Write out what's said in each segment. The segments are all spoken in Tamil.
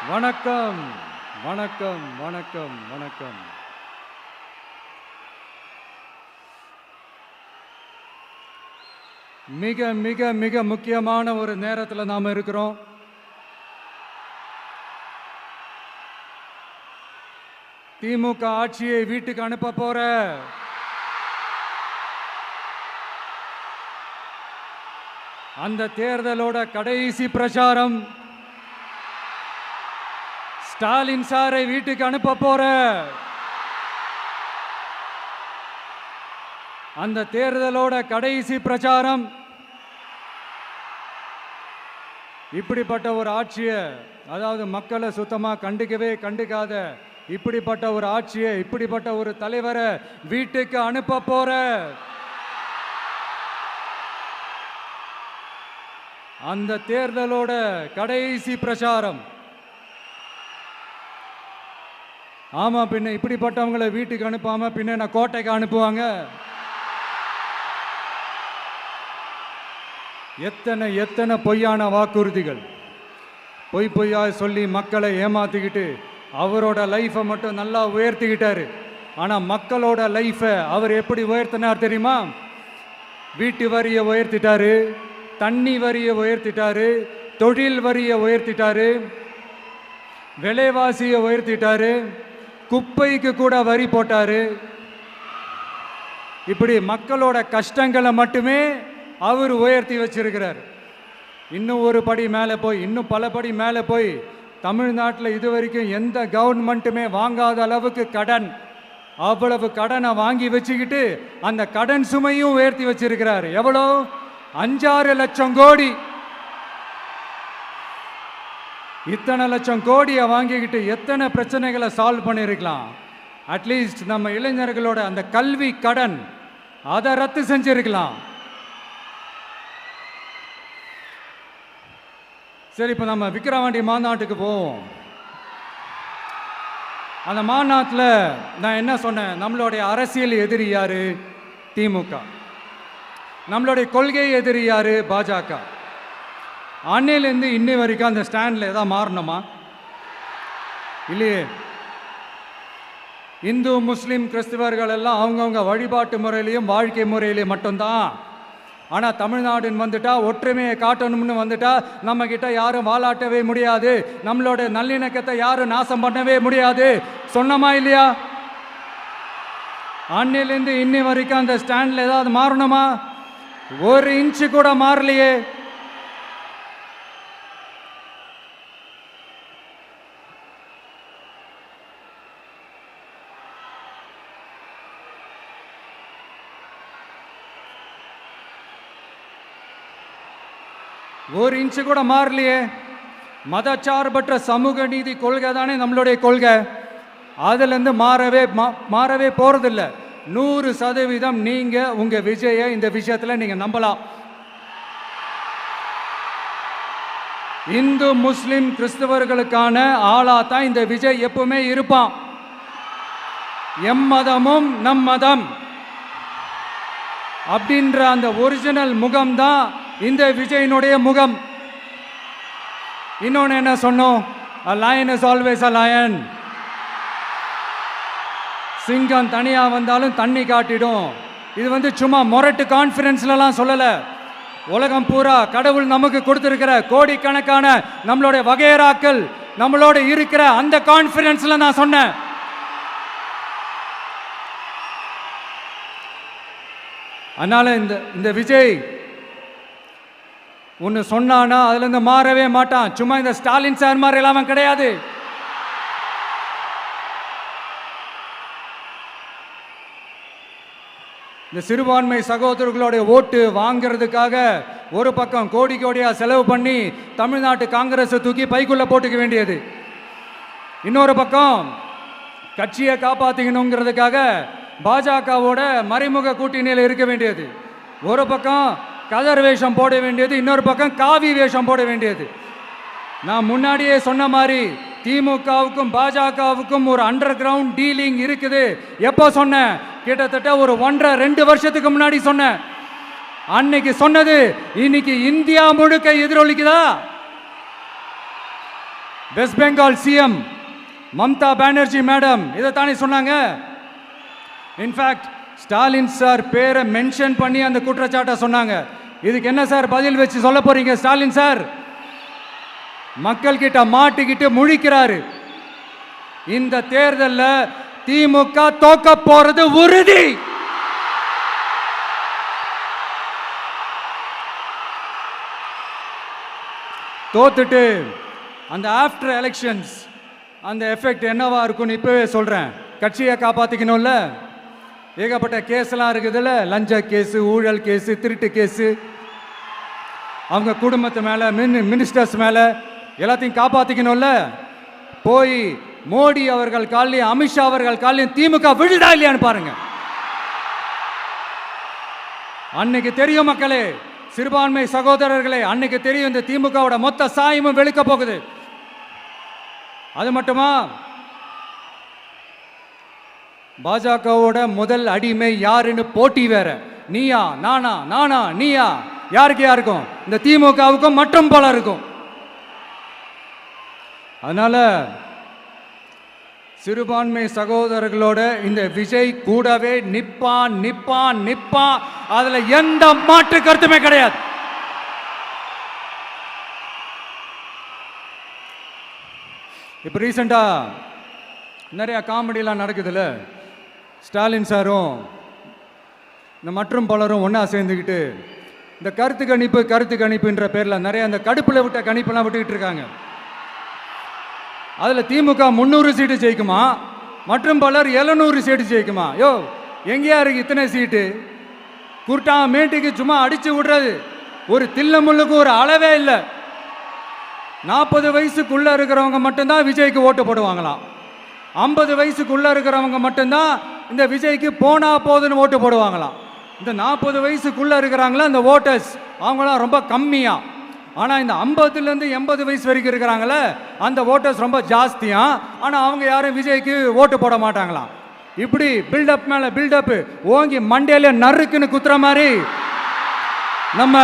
வணக்கம் வணக்கம் வணக்கம் வணக்கம். மிக மிக மிக முக்கியமான ஒரு நேரத்தில் நாம இருக்கிறோம். திமுக ஆட்சியை வீட்டுக்கு அனுப்ப போற அந்த தேர்தலோட கடைசி பிரச்சாரம். ஸ்டாலின் சாரை வீட்டுக்கு அனுப்ப போற அந்த தேர்தலோட கடைசி பிரச்சாரம். இப்படிப்பட்ட ஒரு ஆட்சியை, அதாவது மக்களை சுத்தமா கண்டுக்காத இப்படிப்பட்ட ஒரு ஆட்சியை, இப்படிப்பட்ட ஒரு தலைவரை வீட்டுக்கு அனுப்ப போற அந்த தேர்தலோட கடைசி பிரச்சாரம். ஆமா, பின்ன இப்படிப்பட்டவங்களை வீட்டுக்கு அனுப்பாம பின்ன நான் கோட்டைக்கு அனுப்புவாங்க? எத்தனை எத்தனை பொய்யான வாக்குறுதிகள், பொய்யா சொல்லி மக்களை ஏமாத்திக்கிட்டு அவரோட லைஃபை மட்டும் நல்லா உயர்த்திக்கிட்டாரு. ஆனால் மக்களோட லைஃபை அவர் எப்படி உயர்த்தினார் தெரியுமா? வீட்டு வரியை உயர்த்திட்டாரு, தண்ணி வரியை உயர்த்திட்டாரு, தொழில் வரியை உயர்த்திட்டாரு, விலைவாசியை உயர்த்திட்டாரு, குப்பைக்கு கூட வரி போட்டாரு. இப்படி மக்களோட கஷ்டங்களை மட்டுமே அவர் உயர்த்தி வச்சிருக்கிறார். இன்னும் ஒரு படி மேலே போய், இன்னும் பல படி மேலே போய், தமிழ்நாட்டில் இதுவரைக்கும் எந்த கவர்மெண்ட்டுமே வாங்காத அளவுக்கு கடன், அவ்வளவு கடனை வாங்கி வச்சுக்கிட்டு அந்த கடன் சுமையும் உயர்த்தி வச்சிருக்கிறார். எவ்வளோ? 5-6 லட்சம் கோடி. இத்தனை லட்சம் கோடியை வாங்கிக்கிட்டு எத்தனை பிரச்சனைகளை சால்வ் பண்ணியிருக்கலாம். அட்லீஸ்ட் நம்ம இளைஞர்களோட அந்த கல்வி கடன் அதை ரத்து செஞ்சிருக்கலாம். சரி, இப்போ நம்ம விக்கிரவாண்டி மாநாட்டுக்கு போவோம். அந்த மாநாட்டில் நான் என்ன சொன்னேன்? நம்மளுடைய அரசியல் எதிரி யாரு? திமுக. நம்மளுடைய கொள்கை எதிரி யாரு? பாஜக. அன்னையிலேருந்து இன்னை வரைக்கும் அந்த ஸ்டாண்டில் ஏதாவது மாறணுமா? இல்லையே. இந்து முஸ்லீம் கிறிஸ்தவர்கள் எல்லாம் அவங்கவுங்க வழிபாட்டு முறையிலையும் வாழ்க்கை முறையிலையும் மட்டும்தான். ஆனால் தமிழ்நாடுன்னு வந்துட்டா, ஒற்றுமையை காட்டணும்னு வந்துட்டா, நம்ம கிட்ட யாரும் வாலாட்டவே முடியாது, நம்மளோட நல்லிணக்கத்தை யாரும் நாசம் பண்ணவே முடியாது. சொன்னமா இல்லையா? அன்னையிலேருந்து இன்னை வரைக்கும் அந்த ஸ்டாண்டில் ஏதாவது மாறணுமா? 1 இன்ச்சு கூட மாறலையே. ஒரு இன்ச்சு கூட மாறலையே. மதச்சார்பற்ற சமூக நீதி கொள்கை தானே நம்மளுடைய கொள்கை. அதுலேருந்து மாறவே போறதில்ல. 100% நீங்க உங்க விஜயை இந்த விஷயத்துல நீங்க நம்பலாம். இந்து முஸ்லிம் கிறிஸ்தவர்களுக்கான ஆளா தான் இந்த விஜய் எப்பவுமே இருப்பான். எம்மதமும் நம் மதம் அப்படின்ற அந்த ஒரிஜினல் முகம் தான் இந்த விஜயினுடைய முகம். இன்னொன்னு என்ன சொன்னோம்? A lion is always a lion. சிங்கம் தனியா வந்தாலும் தண்ணி காட்டிடும். இது சும்மா மொரட்டு கான்ஃபரன்ஸ்லாம் சொல்லல. உலகம் பூரா கடவுள் நமக்கு கொடுத்திருக்கிற கோடிக்கணக்கான நம்மளுடைய வகையறாக்கள் நம்மளோட இருக்கிற அந்த கான்ஃபரன்ஸ்ல நான் சொன்னேன். அதனால இந்த விஜய் ஒன்று சொன்னானா அதுலேருந்து மாறவே மாட்டான். சும்மா இந்த ஸ்டாலின் சார் மாதிரி எல்லாம் கிடையாது. இந்த சிறுபான்மை சகோதரர்களுடைய ஓட்டு வாங்கிறதுக்காக ஒரு பக்கம் கோடியா செலவு பண்ணி தமிழ்நாட்டு காங்கிரஸை தூக்கி பைக்குள்ள போட்டுக்க வேண்டியது, இன்னொரு பக்கம் கட்சியை காப்பாற்றிக்கணுங்கிறதுக்காக பாஜகவோட மறைமுக கூட்டணியில் இருக்க வேண்டியது, ஒரு பக்கம் கதர் வேஷம் போட வேண்டியது, இன்னொரு பக்கம் காவி வேஷம் போட வேண்டியது. நான் முன்னாடியே சொன்ன மாதிரி திமுகவுக்கும் பாஜகவுக்கும் ஒரு அண்டர் கிரவுண்ட் டீலிங் இருக்குது. எப்போ சொன்னேன்? கிட்டத்தட்ட ஒரு 1.5-2 வருஷத்துக்கு முன்னாடி சொன்னேன். அன்னைக்கு சொன்னது இன்னைக்கு இந்தியா முழுக்க எதிரொலிக்குதா? West Bengal CM Mamata Banerjee madam இதைத்தானே சொன்னாங்க. இன்ஃபேக்ட் ஸ்டாலின் சார் பேரை மென்ஷன் பண்ணி அந்த குற்றச்சாட்டை சொன்னாங்க. இதுக்கு என்ன சார் பதில் வச்சு சொல்ல போறீங்க? ஸ்டாலின் சார் மக்கள் கிட்ட மாட்டிக்கிட்டு முழிக்கிறாரு. இந்த தேர்தலில் திமுக தோக்க போறது உறுதி. தோத்துட்டு அந்த ஆஃப்டர் எலெக்ஷன்ஸ் அந்த எஃபெக்ட் என்னவா இருக்கும்னு இப்பவே சொல்றேன். கட்சியை காப்பாத்திக்கணும்ல, ஏகப்பட்ட கேஸ்லாம் இருக்குதுல்ல, லஞ்ச கேஸு, ஊழல் கேஸு, திருட்டு கேஸு, அவங்க குடும்பத்து மேலே, மினிஸ்டர்ஸ் மேலே எல்லாத்தையும் காப்பாற்றிக்கணும்ல. போய் மோடி அவர்கள் காலையும் அமித்ஷா அவர்கள் காலையும் திமுக விழுதா இல்லையான்னு பாருங்க. அன்னைக்கு தெரியும் மக்களே, சிறுபான்மை சகோதரர்களே, அன்னைக்கு தெரியும் இந்த திமுகவோட மொத்த சாயமும் வெளுக்க போகுது. அது மட்டுமா, பாஜகவோட முதல் அடிமை யாருன்னு போட்டி வேற. நீயா நானா, நானா நீயா, யாருக்கு யாருக்கும், இந்த திமுகவுக்கும் மற்றும் பல இருக்கும். அதனால சிறுபான்மை சகோதரர்களோட இந்த விஜய் கூடவே நிப்பான் நிப்பான் நிப்பான், அதுல எந்த மாற்று கருத்துமே கிடையாது. இப்ப ரீசெண்டா நிறைய காமெடியெல்லாம் நடக்குதுல்ல, ஸ்டாலின் சாரும் இந்த மற்றும் பலரும் ஒன்றா சேர்ந்துக்கிட்டு இந்த கருத்து கணிப்புன்ற பேரில் நிறைய அந்த கடுப்பில் விட்ட கணிப்பெல்லாம் விட்டுக்கிட்டு இருக்காங்க. அதில் திமுக 300 சீட்டு ஜெயிக்குமா, மற்றும் பலர் 700 சீட்டு ஜெயிக்குமா? யோ எங்கேயா இருக்கு இத்தனை சீட்டு? குர்ட்டா மேட்டுக்கு சும்மா அடிச்சு விடுறது, ஒரு தில்லமுள்ளுக்கு ஒரு அளவே இல்லை. 40 வயசுக்குள்ளே இருக்கிறவங்க மட்டும்தான் விஜய்க்கு ஓட்டு போடுவாங்களாம். 50 வயசுக்குள்ளே இருக்கிறவங்க மட்டும்தான் இந்த விஜய்க்கு போனா போதுன்னு ஓட்டு போடுவாங்களாம். இந்த 40 வயசுக்குள்ளே இருக்கிறாங்களா இந்த ஓட்டர்ஸ், அவங்களாம் ரொம்ப கம்மியாக. ஆனால் இந்த 50லேருந்து 80 வயசு வரைக்கும் இருக்கிறாங்களே அந்த ஓட்டர்ஸ் ரொம்ப ஜாஸ்தியாக. ஆனால் அவங்க யாரும் விஜய்க்கு ஓட்டு போட மாட்டாங்களாம். இப்படி பில்டப் மேலே பில்டப்பு ஓங்கி மண்டையில நறுக்குன்னு குத்துற மாதிரி நம்ம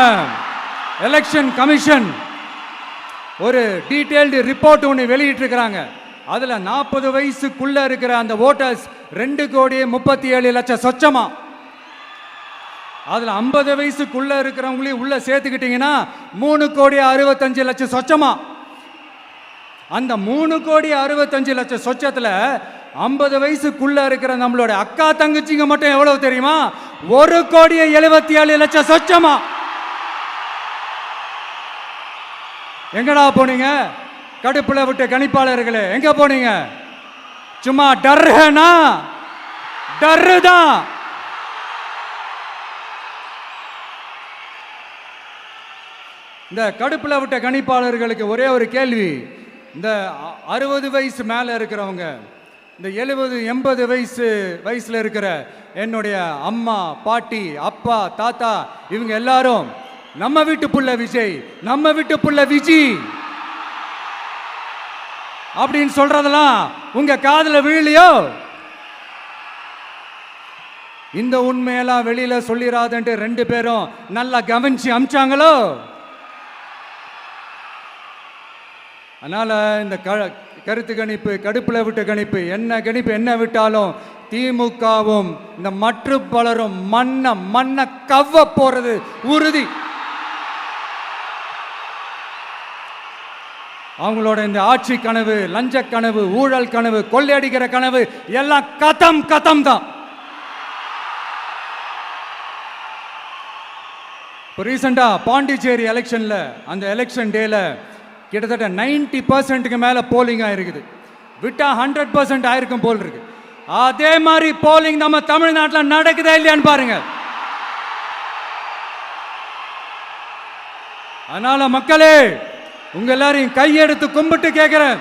எலெக்ஷன் கமிஷன் ஒரு டீட்டெயில்டு ரிப்போர்ட் ஒன்று வெளியிட்டிருக்கிறாங்க. அதில் 40 வயசுக்குள்ளே இருக்கிற அந்த ஓட்டர்ஸ் 2,37,00,000 சொச்சமா. அதில் 50 வயசுக்குள்ளே இருக்கிறவங்களையும் உள்ளே சேர்த்துக்கிட்டிங்கன்னா 3,65,00,000 சொச்சமா. அந்த 3,65,00,000 சொச்சத்தில் 50 வயசுக்குள்ளே இருக்கிற நம்மளோட அக்கா தங்கச்சிங்க மட்டும் எவ்வளவு தெரியுமா? 1,77,00,000 சொச்சமா. எங்கடா போனீங்க கடுப்புல விட்ட கணிப்பாளர்களே? எங்க போனீங்க? சும்மா டர்னா டர்தான். இந்த கடுப்புல விட்ட கணிப்பாளர்களுக்கு ஒரே ஒரு கேள்வி. இந்த 60 வயசு மேல இருக்கிறவங்க, இந்த 70-80 வயசுல இருக்கிற என்னுடைய அம்மா, பாட்டி, அப்பா, தாத்தா, இவங்க எல்லாரும் நம்ம வீட்டு புள்ள விஜய், நம்ம வீட்டு புள்ள விஜி அப்படின்னு சொல்றதெல்லாம் உங்க காதுல விழலையோ? இந்த உண்மையெல்லாம் வெளியில சொல்லிராதுன்ட்டு 2 பேரும் நல்லா கவனிச்சு அமிச்சாங்களோ? அதனால இந்த கருத்து கணிப்பு, கடுப்புல விட்ட கணிப்பு, என்ன கணிப்பு என்ன விட்டாலும் திமுகவும் இந்த மற்ற பலரும் மண்ண கவ்வ போறது உறுதி. அவங்களோட இந்த ஆட்சி கனவு, லஞ்ச கனவு, ஊழல் கனவு, கொள்ளையடிக்கிற கனவு எல்லாம் கதம் தான். இப்போ ரீசெண்டா பாண்டிச்சேரி எலெக்ஷன்ல, அந்த எலெக்ஷன் டேல கிட்டத்தட்ட 90% மேல போலிங் ஆயிருக்குது. விட்டா 100% ஆயிருக்கும் போல் இருக்கு. அதே மாதிரி போலிங் நம்ம தமிழ்நாட்டில் நடக்குதா இல்லையான்னு பாருங்க. அதனால மக்களே, உங்க எல்லாரையும் கையெடுத்து கும்பிட்டு கேட்கிறேன்,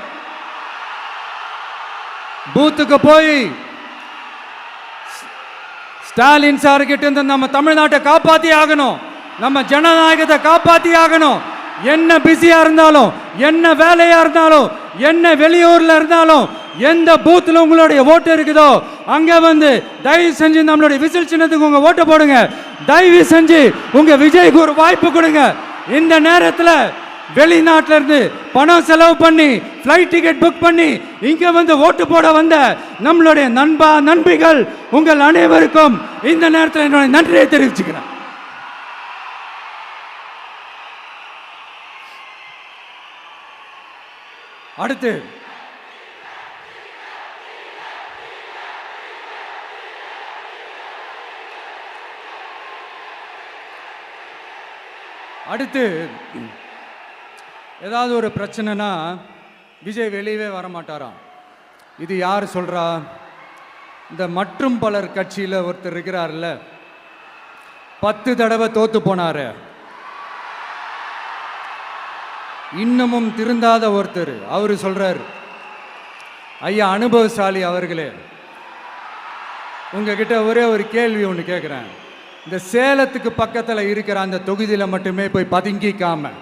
பூத்துக்கு போய் ஸ்டாலின் சார் கிட்ட இருந்து நம்ம தமிழ்நாட்டை காப்பாத்தி ஆகணும், நம்ம ஜனநாயகத்தை காப்பாத்தி ஆகணும். என்ன பிஸியா இருந்தாலும், என்ன வேலையா இருந்தாலும், என்ன வெளியூர்ல இருந்தாலும், எந்த பூத்துல உங்களுடைய ஓட்டு இருக்குதோ அங்க வந்து தயவு செஞ்சு நம்மளுடைய விசில் சின்னத்துக்கு உங்க ஓட்டு போடுங்க. தயவு செஞ்சு உங்க விஜய்க்கு ஒரு வாய்ப்பு கொடுங்க. இந்த நேரத்தில் வெளிநாட்டில இருந்து பணம் செலவு பண்ணி ஃப்ளைட் டிக்கெட் புக் பண்ணி இங்க வந்து ஓட்டு போட வந்த நம்மளுடைய நண்பிகள் உங்கள் அனைவருக்கும் இந்த நேரத்தில் என்னுடைய நன்றியை தெரிவிச்சுக்கிறேன். அடுத்து ஏதாவது ஒரு பிரச்சனைனா விஜய் வெளியவே வர மாட்டாராம். இது யார் சொல்றா? இந்த மற்றும் பலர் கட்சியில் ஒருத்தர் இருக்கிறார்ல, 10 தடவை தோத்து போனாரு, இன்னமும் திருந்தாத ஒருத்தர். அவரு சொல்றாரு, ஐயா அனுபவசாலி அவர்களே, உங்ககிட்ட ஒரே ஒரு கேள்வி ஒன்று கேட்குறேன். இந்த சேலத்துக்கு பக்கத்தில் இருக்கிற அந்த தொகுதியில் மட்டுமே போய் பதுங்கிக்காம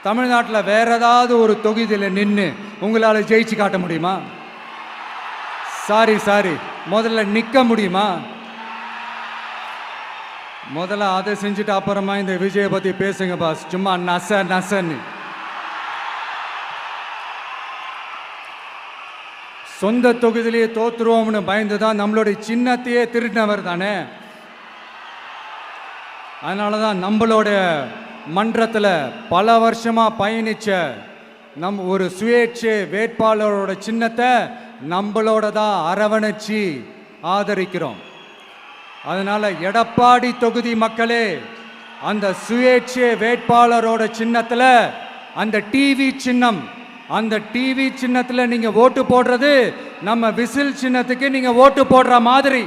தமிழ்நாட்டில் வேற ஏதாவது ஒரு தொகுதியில் நின்று உங்களால் ஜெயிச்சு காட்ட முடியுமா? சாரி முதல்ல நிற்க முடியுமா? முதல்ல அதை செஞ்சுட்டு அப்புறமா இந்த விஜயை பற்றி பேசுங்க பாஸ். சும்மா நசன்னு சொந்த தொகுதியிலேயே தோத்துருவோம்னு பயந்து தான் நம்மளுடைய சின்னத்தையே திருடினவர் தானே. அதனால தான் நம்மளோட மன்றத்தில் பல வருஷமாக பயணித்த ஒரு சுயேட்சை வேட்பாளரோட சின்னத்தை நம்மளோட தான் அரவணைச்சி ஆதரிக்கிறோம். அதனால் எடப்பாடி தொகுதி மக்களே, அந்த சுயேட்சை வேட்பாளரோட சின்னத்தில் அந்த டிவி சின்னம், அந்த டிவி சின்னத்தில் நீங்கள் ஓட்டு போடுறது நம்ம விசில் சின்னத்துக்கு நீங்கள் ஓட்டு போடுற மாதிரி.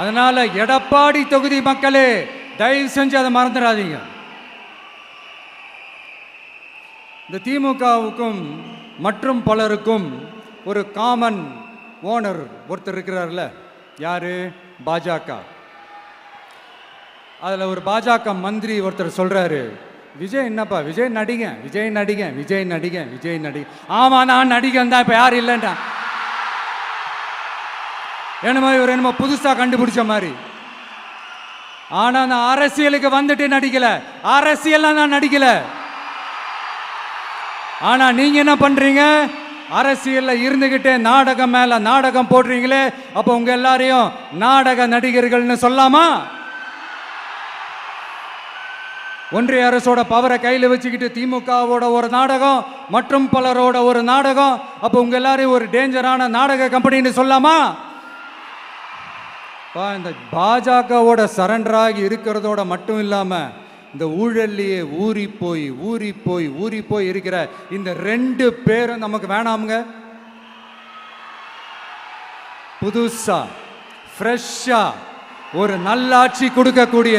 அதனால எடப்பாடி தொகுதி மக்களே, தயவு செஞ்சு அதை மறந்துடாதீங்க. இந்த திமுகவுக்கும் மற்றும் பலருக்கும் ஒரு காமன் ஓனர் ஒருத்தர் இருக்கிறார்ல, யாரு? பாஜக. அதில் ஒரு பாஜக மந்திரி ஒருத்தர் சொல்றாரு, விஜய் என்னப்பா விஜய் நடிகன். ஆமா நான் நடிகன் தான், இப்போ யாரும் இல்லைன்றா. என்னமோ இவர் என்னமோ புதுசாக கண்டுபிடிச்ச மாதிரி. ஆனால் நான் அரசியலுக்கு வந்துட்டு நடிக்கல, அரசியல் நான் நடிக்கல. ஆனால் நீங்க என்ன பண்றீங்க? அரசியலில் இருந்துகிட்டே நாடகம் மேல நாடகம் போடுறீங்களே. அப்போ உங்க எல்லாரையும் நாடக நடிகர்கள்னு சொல்லாமா? ஒன்றிய அரசோட பவரை கையில் வச்சுக்கிட்டு திமுகவோட ஒரு நாடகம், மற்றும் பலரோட ஒரு நாடகம். அப்போ உங்க எல்லாரையும் ஒரு டேஞ்சரான நாடக கம்பெனின்னு சொல்லாமா? இந்த பாஜகவோட சரண்டராகி இருக்கிறதோட மட்டும் இல்லாம இந்த ஊழல்லையே ஊறி போய் இருக்கிற இந்த 2 பேரும் நமக்கு வேணாமுங்க. புதுசா ஃப்ரெஷ்ஷா ஒரு நல்லாட்சி கொடுக்கக்கூடிய,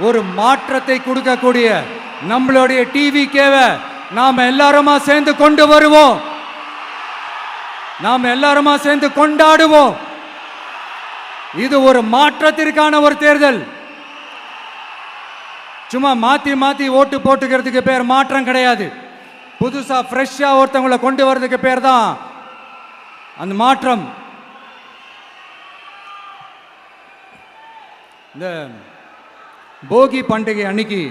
ஒரு மாற்றத்தை கொடுக்கக்கூடிய நம்மளுடைய டிவிகேவை நாம எல்லாருமா சேர்ந்து கொண்டு வருவோம், நாம எல்லாருமா சேர்ந்து கொண்டாடுவோம். இது ஒரு மாற்றத்திற்கான ஒரு தேர்தல். சும்மா மாத்தி ஓட்டு போட்டுக்கிறதுக்கு பேர் மாற்றம் கிடையாது. புதுசா ஃப்ரெஷ்ஷா ஒருத்தவங்களை கொண்டு வர்றதுக்கு பேர் தான் அந்த மாற்றம். இந்த போகி பண்டிகை அன்னைக்கு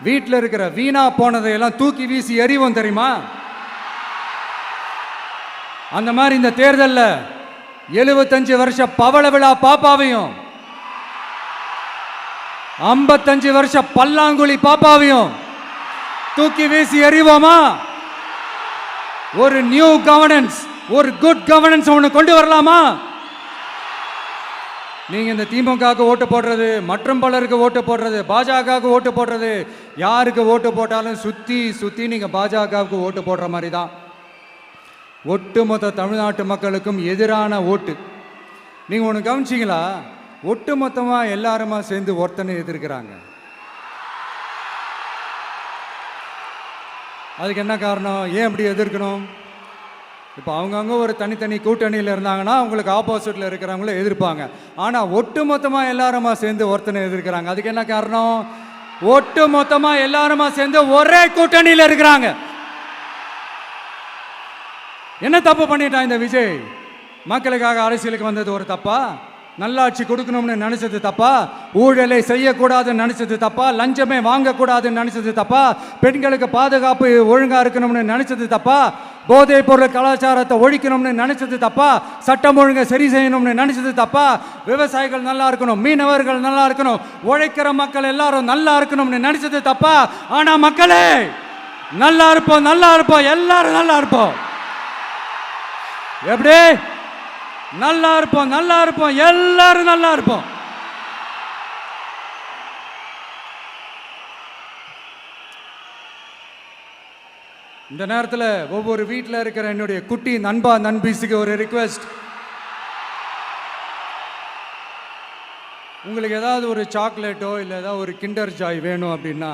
வீட்டில் இருக்கிற வீணா போனதையெல்லாம் தூக்கி வீசி எறிவோம் தெரியுமா? அந்த மாதிரி இந்த தேர்தலில் 75 வருஷ பவள விழா பாப்பாவையும் 55 வருஷ பல்லாங்குழி பாப்பாவையும் தூக்கி வீசி எறிவோமா? ஒரு நியூ கவர்னன்ஸ், ஒரு குட் கவர்னன்ஸ் ஒன்று கொண்டு வரலாமா? நீங்க இந்த திமுகவுக்கு ஓட்டு போடுறது, மற்றும் பலருக்கு ஓட்டு போடுறது, பாஜகவுக்கு ஓட்டு போடுறது, யாருக்கு ஓட்டு போட்டாலும் சுத்தி நீங்க பாஜகவுக்கு ஓட்டு போடுற மாதிரி தான். ஒட்டுமொத்த தமிழ்நாட்டு மக்களுக்கும் எதிரான ஓட்டு. நீங்க ஒன்று கவனிச்சிங்களா? ஒட்டுமொத்தமா எல்லாருமா சேர்ந்து ஒருத்தனை எதிர்க்கிறாங்க. அதுக்கு என்ன காரணம்? ஏன் அப்படி எதிர்க்கணும்? இப்போ அவங்கவுங்க ஒரு தனித்தனி கூட்டணியில் இருந்தாங்கன்னா அவங்களுக்கு ஆப்போசிட்டில் இருக்கிறவங்கள எதிர்ப்பாங்க. ஆனால் ஒட்டுமொத்தமாக எல்லாருமா சேர்ந்து ஒருத்தனை எதிர்க்கிறாங்க. அதுக்கு என்ன காரணம்? ஒட்டுமொத்தமாக எல்லாருமா சேர்ந்து ஒரே கூட்டணியில் இருக்கிறாங்க. என்ன தப்பு பண்ணிட்டான் இந்த விஜய்? மக்களுக்காக அரசியலுக்கு வந்தது ஒரு தப்பா? நல்லாட்சி கொடுக்கணும்னு நினைச்சது தப்பா? ஊழலை செய்யக்கூடாதுன்னு நினைச்சது தப்பா? லஞ்சமே வாங்கக்கூடாதுன்னு நினைச்சது தப்பா? பெண்களுக்கு பாதுகாப்பு ஒழுங்கா இருக்கணும்னு நினைச்சது தப்பா? போதைப் பொருள் கலாச்சாரத்தை ஒழிக்கணும்னு நினைச்சது தப்பா? சட்டம் ஒழுங்கை சரி செய்யணும்னு நினைச்சது தப்பா? விவசாயிகள் நல்லா இருக்கணும், மீனவர்கள் நல்லா இருக்கணும், உழைக்கிற மக்கள் எல்லாரும் நல்லா இருக்கணும்னு நினைச்சது தப்பா? ஆனா மக்களே, நல்லா இருப்போம், நல்லா இருப்போம், எல்லாரும் நல்லா இருப்போம். எப்படி? நல்லா இருப்போம், நல்லா இருப்போம், எல்லாரும் நல்லா இருப்போம். இந்த நேரத்தில் ஒவ்வொரு வீட்டில் இருக்கிற என்னுடைய குட்டி நண்பா நண்பீஸுக்கு ஒரு ரிக்வெஸ்ட். உங்களுக்கு ஏதாவது ஒரு சாக்லேட்டோ இல்லை ஏதாவது ஒரு கிண்டர் ஜாய் வேணும் அப்படின்னா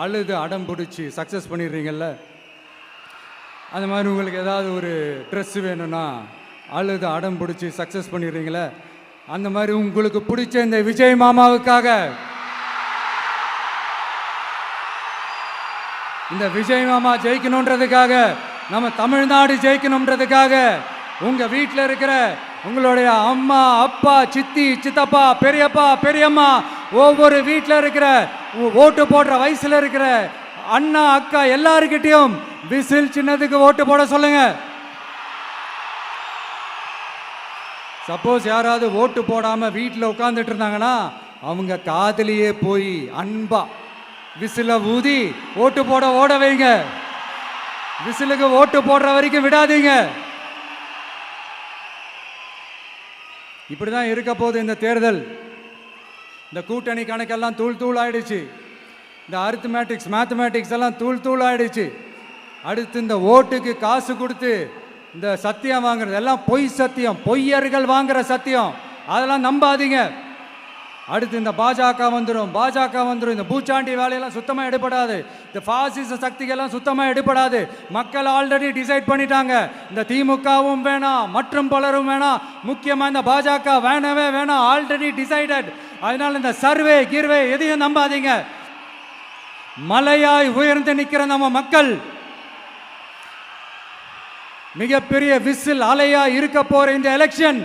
அழுது அடம் பிடிச்சி சக்ஸஸ் பண்ணிடுறீங்கல்ல, அந்த மாதிரி உங்களுக்கு ஏதாவது ஒரு ட்ரெஸ் வேணும்னா அழுது அடம் பிடிச்சி சக்ஸஸ் பண்ணிடுறீங்களே, அந்த மாதிரி உங்களுக்கு பிடிச்ச இந்த விஜய் மாமாவுக்காக, இந்த விஜய் மாமா ஜெயிக்கணுன்றதுக்காக, நம்ம தமிழ்நாடு ஜெயிக்கணுன்றதுக்காக, உங்க வீட்டில் இருக்கிற உங்களுடைய அம்மா, அப்பா, சித்தி, சித்தப்பா, பெரியப்பா, பெரியம்மா, ஒவ்வொரு வீட்டில் இருக்கிற ஓட்டு போடுற வயசுல இருக்கிற அண்ணா, அக்கா எல்லாருக்கிட்டையும் விசில் சின்னதுக்கு ஓட்டு போட சொல்லுங்க. சப்போஸ் யாராவது ஓட்டு போடாம வீட்டில் உட்காந்துட்டு இருந்தாங்கன்னா அவங்க காதலியே போய் அன்பா விசில ஊதி ஓட்டு போட ஓட வைங்க. விசிலுக்கு ஓட்டு போடுற வரைக்கும் விடாதீங்க. இப்படிதான் இருக்க போது இந்த தேர்தல். இந்த கூட்டணி கணக்கெல்லாம் தூள் தூள் ஆயிடுச்சு. இந்த அரித்மேட்டிக்ஸ் மேத்தமேட்டிக்ஸ் எல்லாம் தூள் தூள் ஆயிடுச்சு. அடுத்து இந்த ஓட்டுக்கு காசு கொடுத்து இந்த சத்தியம் வாங்குறது எல்லாம் பொய் சத்தியம், பொய்யர்கள் வாங்குற சத்தியம், அதெல்லாம் நம்பாதீங்க. அடுத்து இந்த பாஜக வந்துடும், இந்த பூச்சாண்டி வேலையெல்லாம் சுத்தமாக எடுபடாது. இந்த பாசிச சக்திகள்லாம் சுத்தமாக எடுபடாது. மக்கள் ஆல்ரெடி டிசைட் பண்ணிட்டாங்க, இந்த திமுகவும் வேணாம், மற்றும் பலரும் வேணாம், முக்கியமாக இந்த பாஜக வேணவே வேணாம், ஆல்ரெடி டிசைடட். அதனால இந்த சர்வே கீர்வே எதையும் நம்பாதீங்க. மலையாய் உயர்ந்து நிற்கிற நம்ம மக்கள் மிகப்பெரிய விசில் அலையா இருக்க போற இந்த எலெக்ஷன்,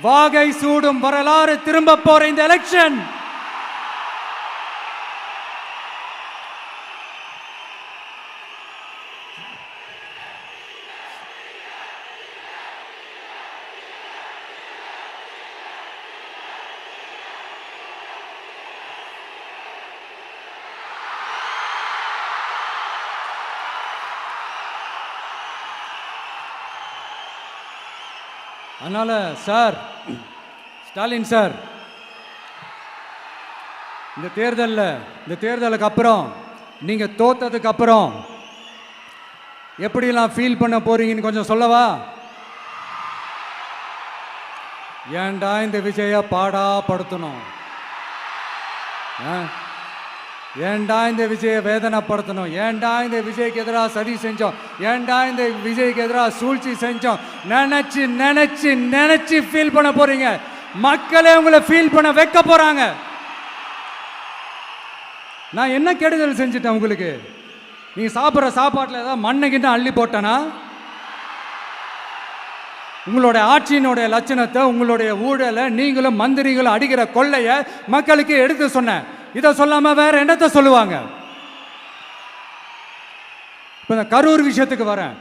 வாகை சூடும் வரலாறு திரும்ப போற இந்த எலெக்ஷன், அதனால சார், ஸ்டாலின் சார், இந்த தேர்தலுக்கு அப்புறம் நீங்க தோத்ததுக்கு அப்புறம் எப்படிலாம் ஃபீல் பண்ண போறீங்கன்னு கொஞ்சம் சொல்லவா? ஏன்டா இந்த விஜய பாடா படுத்தணும், ஏன்டா இந்த விஜயை வேதனைப்படுத்தணும், ஏன்டா இந்த விஜய்க்கு எதிராக சதி செஞ்சோம், ஏன்டா இந்த விஜய்க்கு எதிராக சூழ்ச்சி செஞ்சோம் நினைச்சு நினைச்சு நினைச்சு ஃபீல் பண்ண போறீங்க. மக்களே உங்களை ஃபீல் பண்ண வைக்க போறாங்க. நான் என்ன கெடுதல் செஞ்சுட்டேன் உங்களுக்கு? நீங்க சாப்பிட்ற சாப்பாட்டில் ஏதாவது மண்ணை அள்ளி போட்டேனா? உங்களுடைய ஆட்சியினுடைய லட்சணத்தை, உங்களுடைய ஊழலை, நீங்களும் மந்திரிகளும் அடிக்கிற கொள்ளையை மக்களுக்கு எடுத்து சொன்னேன். இதை சொல்லாம வேற என்னத்தை சொல்லுவாங்க? இப்ப இந்த கரூர் விஷயத்துக்கு வரேன்.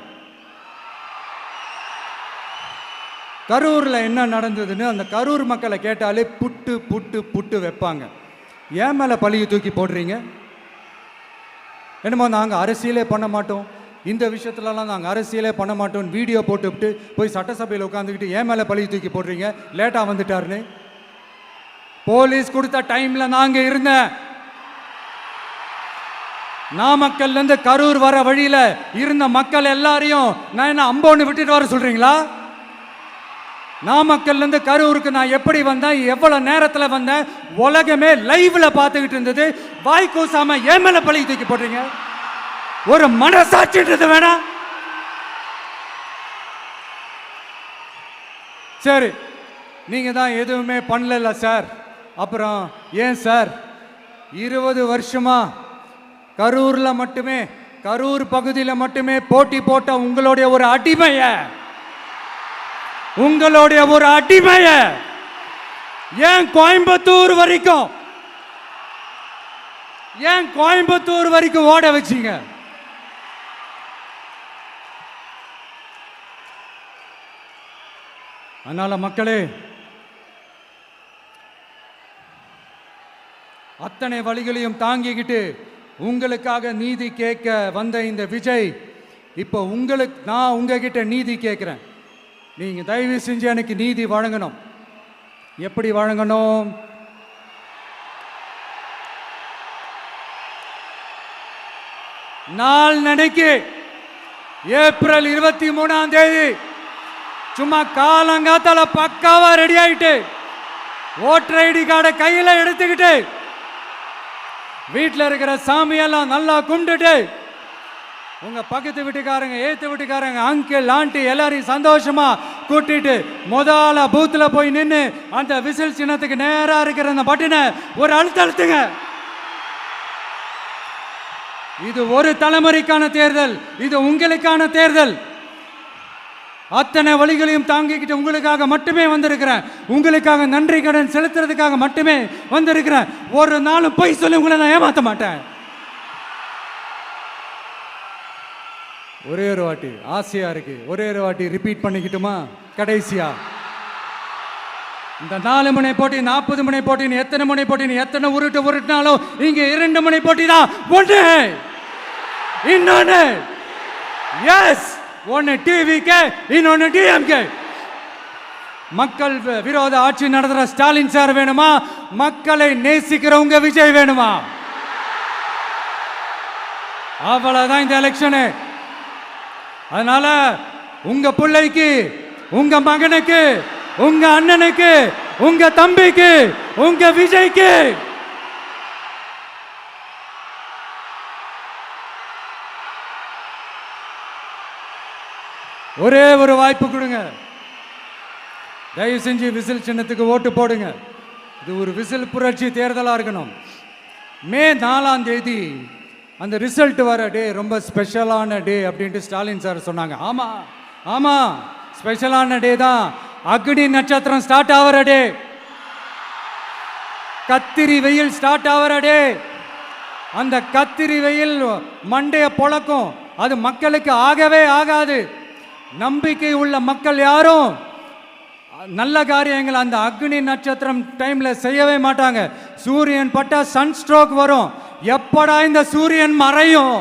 கரூர்ல என்ன நடந்ததுன்னு அந்த கரூர் மக்களை கேட்டாலே புட்டு புட்டு புட்டு வைப்பாங்க. ஏன் மேல பழியை தூக்கி போடுறீங்க? என்னமோ நாங்கள் அரசியலே பண்ண மாட்டோம், இந்த விஷயத்துலலாம் நாங்கள் அரசியலே பண்ண மாட்டோம், வீடியோ போட்டுவிட்டு போய் சட்டசபையில் உட்காந்துக்கிட்டு ஏன் மேலே பழியை தூக்கி போடுறீங்க? லேட்டாக வந்துட்டாருன்னு போலீஸ் கொடுத்த டைம்ல நாங்க இருந்தேன். நாமக்கல்ல இருந்து கரூர் வர வழியில இருந்த மக்கள் எல்லாரையும் நான் என்ன அம்போன்னு விட்டுட்டு வர சொல்றீங்களா? நாமக்கல்ல இருந்து கரூருக்கு நான் எப்படி வந்தேன், எவ்வளவு நேரத்துல வந்தேன், உலகமே லைவ்ல பார்த்துக்கிட்டு இருந்தது. வாய் கூசாம ஏன் மேல பழி தூக்கி போடுறீங்க? ஒரு மனசாட்சின்றது வேணாம்? சரி, நீங்க தான் எதுவுமே பண்ணல சார், அப்புறம் ஏன் சார் 20 வருஷமா கரூர்ல மட்டுமே, கரூர் பகுதியில் மட்டுமே போட்டி போட்ட உங்களுடைய ஒரு அடிமைய ஏன் கோயம்புத்தூர் வரைக்கும், ஏன் கோயம்புத்தூர் வரைக்கும் ஓட வச்சீங்க? அதனால மக்களே, அத்தனை வழிகளையும் தாங்கிக்கிட்டு உங்களுக்காக நீதி கேட்க வந்த இந்த விஜய், இப்போ நான் உங்ககிட்ட நீதி கேட்கிறேன். நீங்க தயவு செஞ்சு எனக்கு நீதி வழங்கணும். எப்படி வழங்கணும்? நாளைக்கு ஏப்ரல் 23ஆம் தேதி சும்மா காலங்காத்தால பக்காவா ரெடி ஆயிட்டு ஓட்டர் ஐடி கார்டை கையில எடுத்துக்கிட்டு வீட்டில் இருக்கிற சாமியெல்லாம் நல்லா கும்பிட்டுட்டு உங்க பக்கத்து வீட்டுக்காரங்க, ஏத்து வீட்டுக்காரங்க, அங்கிள், ஆண்டி எல்லாரையும் சந்தோஷமா கூட்டிட்டு முதல்ல பூத்துல போய் நின்று அந்த விசில் சின்னத்துக்கு நேரா இருக்கிற அந்த பட்டனை ஒரு அழுத்துங்க. இது ஒரு தலைமுறைக்கான தேர்தல், இது உங்களுக்கான தேர்தல். அத்தனை வழிகளையும் தாங்கிக்கிட்டு உங்களுக்காக மட்டுமே வந்திருக்கிறேன். உங்களுக்காக நன்றி கடன் செலுத்துறதுக்காக மட்டுமே வந்திருக்கிறேன். ஒரு நாளும் பொய் சொல்லி உங்களை நான் ஏமாற்ற மாட்டேன். ஒரே ஒரு வாட்டி ஆசையா இருக்கு, ஒரே ஒரு வாட்டி ரிப்பீட் பண்ணிக்கிட்டுமா? கடைசியா இந்த 4 முனை போட்டி, 40 முனை போட்டி, எத்தனை முனை போட்டி, எத்தனை உருட்டினாலும் இங்க 2 முனை போட்டி தான். ஒன்று இன்னொன்னு எஸ், ஒன்னு டிவிகே, இன்னொன்னு டிஎம்கே. மக்கள் விரோத ஆட்சி நடத்துற ஸ்டாலின் சார் வேணுமா? மக்களை நேசிக்கிறவங்க விஜய் வேணுமா? அவ்வளவுதான் இந்த எலெக்ஷனு. அதனால உங்க பிள்ளைக்கு, உங்க மகனுக்கு, உங்க அண்ணனுக்கு, உங்க தம்பிக்கு, உங்க விஜய்க்கு ஒரே ஒரு வாய்ப்பு கொடுங்க. தயவு செஞ்சு விசில் சின்னத்துக்கு ஓட்டு போடுங்க. இது ஒரு விசில் புரட்சி தேர்தலாக இருக்கணும். மே 4ஆம் தேதி அந்த ரிசல்ட் வர டே ரொம்ப ஸ்பெஷலான டே அப்படின்ட்டு ஸ்டாலின் சார் சொன்னாங்க. ஆமாம் ஆமாம், ஸ்பெஷலான டே தான். அக்னி நட்சத்திரம் ஸ்டார்ட் ஆகிற டே, கத்திரி வெயில் ஸ்டார்ட் ஆகிற டே. அந்த கத்திரி வெயில் மண்டைய பொழக்கும். அது மக்களுக்கு ஆகவே ஆகாது. நம்பிக்கை உள்ள மக்கள் யாரும் நல்ல காரியங்கள் அந்த அக்னி நட்சத்திரம் டைம்ல செய்யவே மாட்டாங்க. சூரியன் பட்டா சன் ஸ்ட்ரோக் வரும். எப்படா இந்த சூரியன் மறையும்,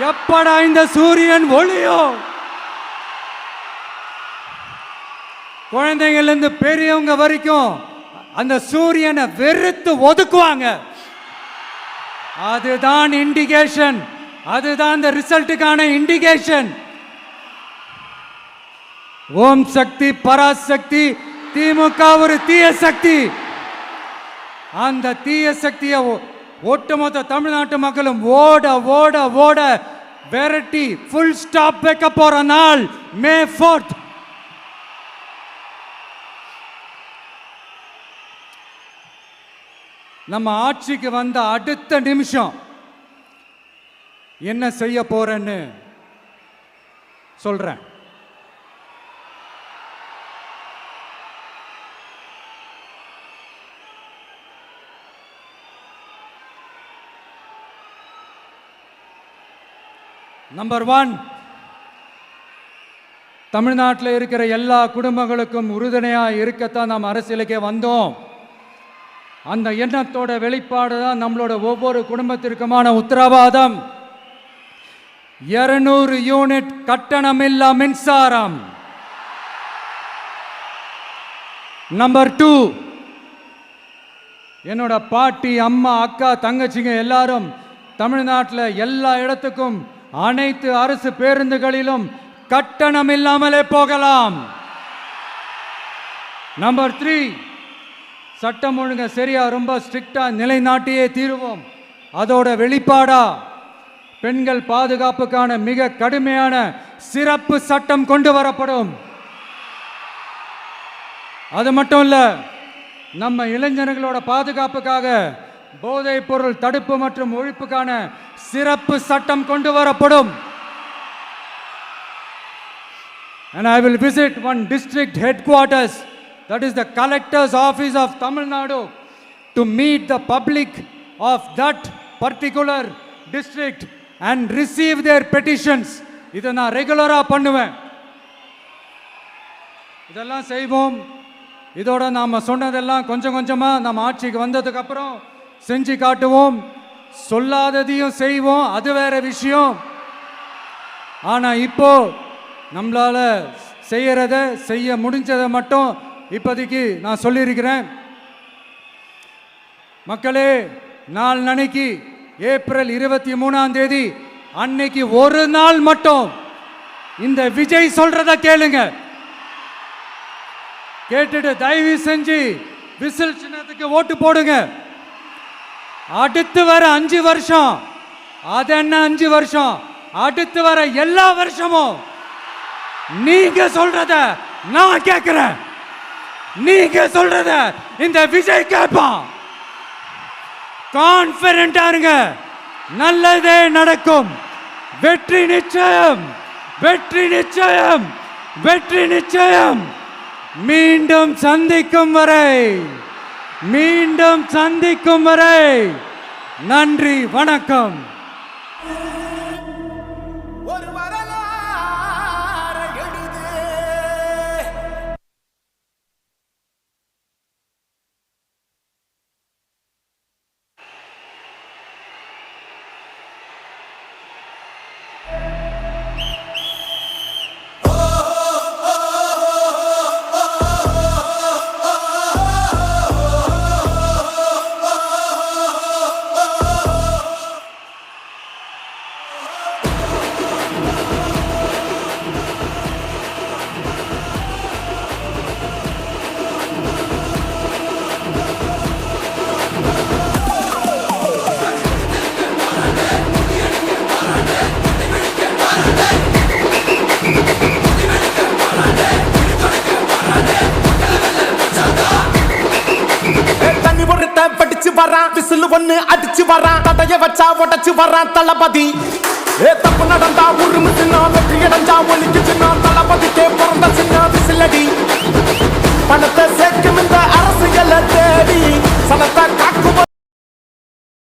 எப்படா இந்த சூரியன் ஒளியும். குழந்தைங்கள்ல இருந்து பெரியவங்க வரைக்கும் அந்த சூரியனை வெறுத்து ஒதுக்குவாங்க. அதுதான் இண்டிகேஷன், அதுதான் இந்த ரிசல்ட்டுக்கான இண்டிகேஷன். ஓம் சக்தி பராசக்தி, திமுக ஒரு தீய சக்தி. அந்த தீய சக்தியை ஒட்டுமொத்த தமிழ்நாட்டு மக்களும் ஓட ஓட ஓட விரட்டி ஃபுல் ஸ்டாப் வைக்க போற நாள் மே 4th. நம்ம ஆட்சிக்கு வந்த அடுத்த நிமிஷம் என்ன செய்ய போறேன்னு சொல்றேன். நம்பர் 1, தமிழ்நாட்டில் இருக்கிற எல்லா குடும்பங்களுக்கும் உறுதுணையாக இருக்கத்தான் நாம் அரசியலுக்கே வந்தோம். அந்த எண்ணத்தோட வெளிப்பாடு தான் நம்மளோட ஒவ்வொரு குடும்பத்திற்குமான உத்தரவாதம். 200 யூனிட் கட்டணமில்லா மின்சாரம். நம்பர் 2, என்னோட பாட்டி, அம்மா, அக்கா, தங்கச்சிங்க எல்லாரும் தமிழ்நாட்டில் எல்லா இடத்துக்கும் அனைத்து அரசு பேருந்துகளிலும் கட்டணம் இல்லாமலே போகலாம். நம்பர் 3, சட்டம் ஒழுங்கு சரியா ரொம்ப ஸ்ட்ரிக்டா நிலைநாட்டியே தீருவோம். அதோட வெளிப்பாடா பெண்கள் பாதுகாப்புக்கான மிக கடுமையான சிறப்பு சட்டம் கொண்டு வரப்படும். அது மட்டும் இல்ல, நம்ம இளைஞர்களோட பாதுகாப்புக்காக போதைப் பொருள் தடுப்பு மற்றும் ஒழிப்புக்கான சிறப்பு சட்டம் கொண்டு வரப்படும். And I will visit one district headquarters that is the collector's office of Tamil Nadu, to meet the public of that particular district and receive their petitions. இதை நான் ரெகுலராக பண்ணுவேன். இதெல்லாம் செய்வோம். இதோட நாம் சொன்னதெல்லாம் கொஞ்சம் கொஞ்சமாக நம்ம ஆட்சிக்கு வந்ததுக்கு அப்புறம் செஞ்சு காட்டுவோம். சொல்லாததையும் செய்வோம், அது வேற விஷயம். ஆனால் இப்போ நம்மளால செய்யறத செய்ய முடிஞ்சதை மட்டும் இப்போதைக்கு நான் சொல்லியிருக்கிறேன். மக்களே, நாளைக்கு ஏப்ரல் 23 அன்னைக்கு ஒரு நாள் மட்டும் இந்த விஜய் சொல்றத கேளுங்க. கேட்டுட்டு தயவு செஞ்சு விசில் சின்னத்துக்கு ஓட்டு போடுங்க. அடுத்து வர 5 வருஷம், அது என்ன 5 வருஷம், அடுத்து வர எல்லா வருஷமும் நீங்க சொல்றத நான் கேட்கிறேன். நீங்க சொல்றத இந்த விஜய் கேட்பான். கான்பிடண்டா இருங்க, நல்லதே நடக்கும். வெற்றி நிச்சயம், வெற்றி நிச்சயம், வெற்றி நிச்சயம். மீண்டும் சந்திக்கும் வரை, மீண்டும் சந்திக்கும் வரை நன்றி, வணக்கம். படிச்சு வரான், விசில் ஒண்ணு அடிச்சு வரான், தடைய வச்சா உடச்சு வரான் தளபதி. தப்பு நடந்தா உருமுச்சுனா, வெற்றி அடைஞ்சா ஒலிக்குச்சுனா, தளபதிக்கே பிறந்த சின்ன விசில் அடி.